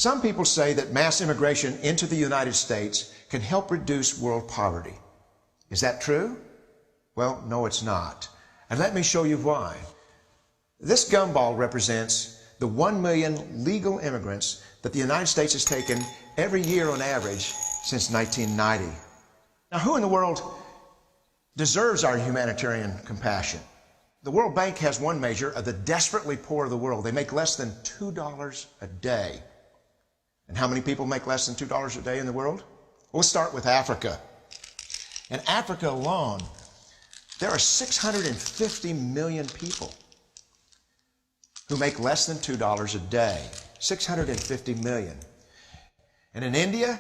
Some people say that mass immigration into the United States can help reduce world poverty. Is that true? Well, no, it's not. And let me show you why. This gumball represents the 1 million legal immigrants that the United States has taken every year on average since 1990. Now, who in the world deserves our humanitarian compassion? The World Bank has one measure of the desperately poor of the world. They make less than $2 a day. And how many people make less than $2 a day in the world? We'll start with Africa. In Africa alone, there are 650 million people who make less than $2 a day. 650 million. And in India,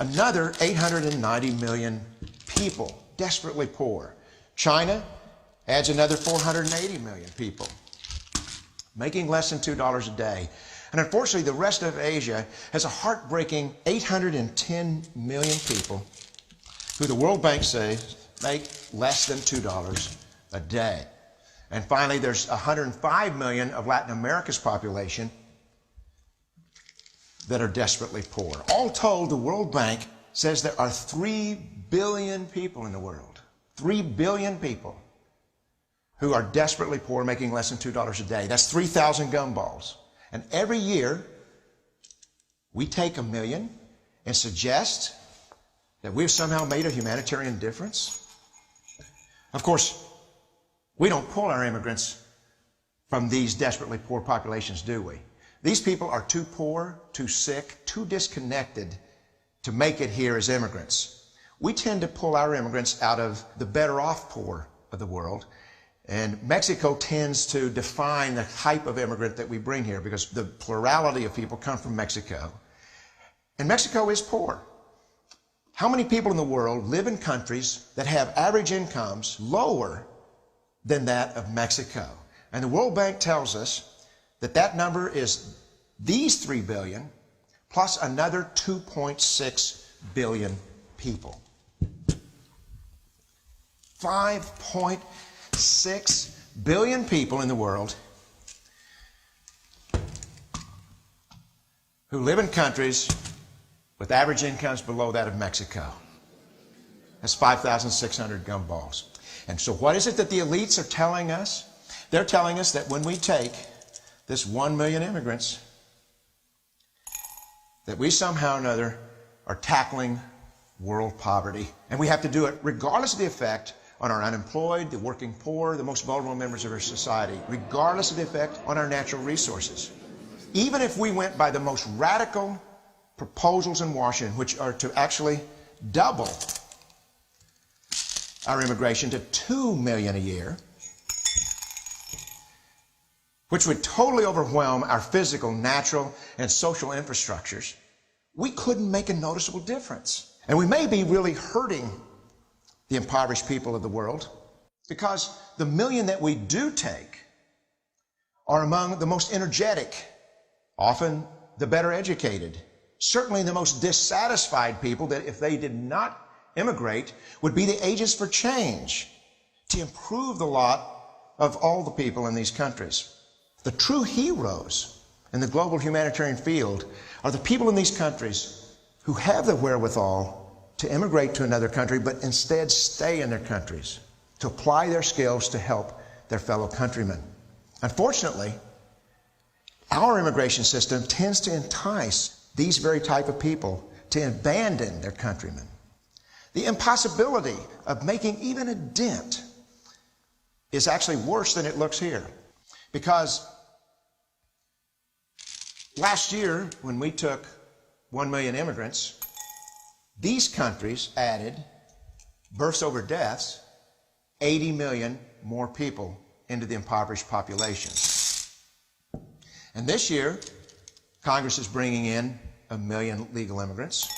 another 890 million people, desperately poor. China adds another 480 million people, making less than $2 a day. And unfortunately, the rest of Asia has a heartbreaking 810 million people who the World Bank says make less than $2 a day. And finally, there's 105 million of Latin America's population that are desperately poor. All told, the World Bank says there are 3 billion people in the world. 3 billion people who are desperately poor, making less than $2 a day. That's 3,000 gumballs. And every year, we take 1 million and suggest that we've somehow made a humanitarian difference. Of course, we don't pull our immigrants from these desperately poor populations, do we? These people are too poor, too sick, too disconnected to make it here as immigrants. We tend to pull our immigrants out of the better off poor of the world. And Mexico tends to define the type of immigrant that we bring here because the plurality of people come from Mexico. And Mexico is poor. How many people in the world live in countries that have average incomes lower than that of Mexico? And the World Bank tells us that that number is these 3 billion plus another 2.6 billion people. 5.6 billion people in the world who live in countries with average incomes below that of Mexico. That's 5,600 gumballs. And so what is it that the elites are telling us? They're telling us that when we take this 1 million immigrants, that we somehow or another are tackling world poverty. And we have to do it regardless of the effect on our unemployed, the working poor, the most vulnerable members of our society, regardless of the effect on our natural resources. Even if we went by the most radical proposals in Washington, which are to actually double our immigration to 2 million a year, which would totally overwhelm our physical, natural, and social infrastructures, we couldn't make a noticeable difference. And we may be really hurting the impoverished people of the world because the 1 million that we do take are among the most energetic, often the better educated, certainly the most dissatisfied people that if they did not immigrate would be the agents for change to improve the lot of all the people in these countries. The true heroes in the global humanitarian field are the people in these countries who have the wherewithal to immigrate to another country, but instead stay in their countries, to apply their skills to help their fellow countrymen. Unfortunately, our immigration system tends to entice these very type of people to abandon their countrymen. The impossibility of making even a dent is actually worse than it looks here. Because last year, when we took 1 million immigrants, these countries added, births over deaths, 80 million more people into the impoverished population. And this year, Congress is bringing in 1 million legal immigrants.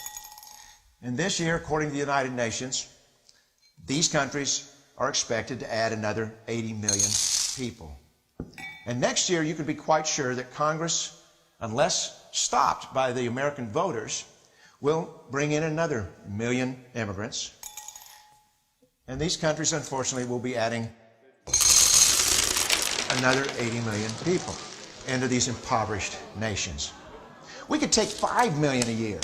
And this year, according to the United Nations, these countries are expected to add another 80 million people. And next year, you can be quite sure that Congress, unless stopped by the American voters, will bring in another 1 million immigrants. And these countries, unfortunately, will be adding another 80 million people into these impoverished nations. We could take 5 million a year.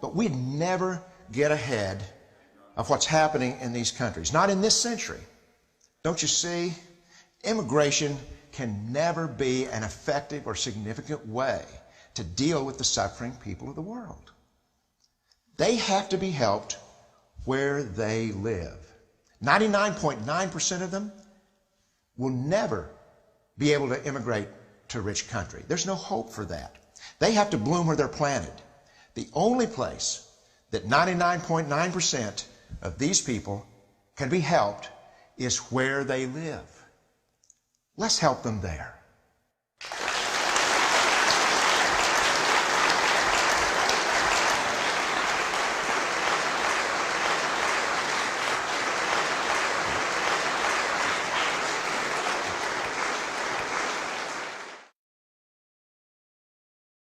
But we'd never get ahead of what's happening in these countries. Not in this century. Don't you see? Immigration can never be an effective or significant way to deal with the suffering people of the world. They have to be helped where they live. 99.9% of them will never be able to immigrate to a rich country. There's no hope for that. They have to bloom where they're planted. The only place that 99.9% of these people can be helped is where they live. Let's help them there.